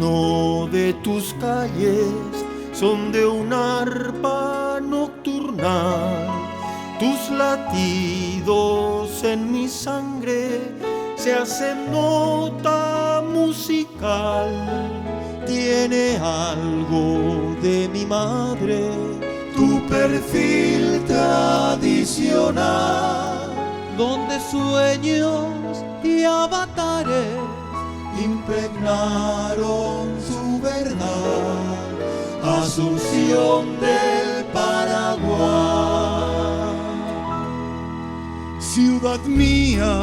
himno de tus calles son de una arpa nocturnal. Tus latidos en mi sangre se hacen nota musical. Tiene algo de mi madre tu perfil tradicional, donde sueños y avatares impregnaron su verdad. Asunción del Paraguay, ciudad mía,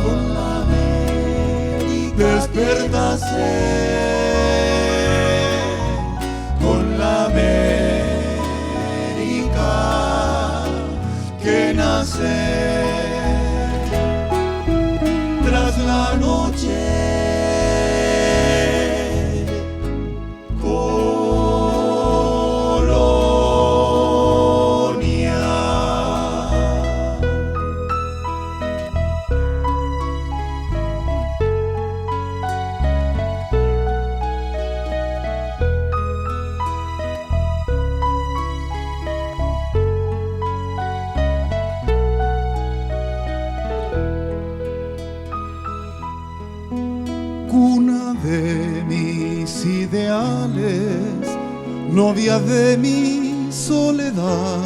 con la América despertaste, con la América que nace tras la noche. Cuna de mis ideales, novia de mi soledad,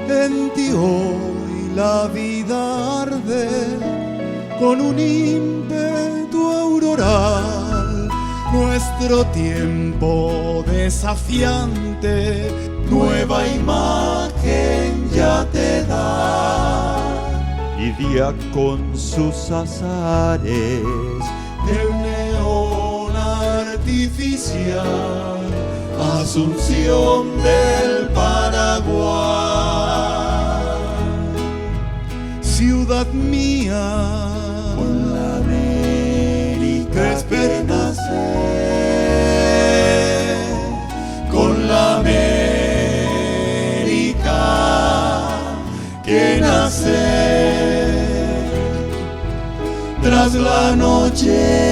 en ti hoy la vida arde con un ímpetu auroral. Nuestro tiempo desafiante, nueva imagen ya te da, y día con sus azares del neón artificial. Asunción del Paraguay, ciudad mía, con la América despertaste, con la América que nace tras la noche.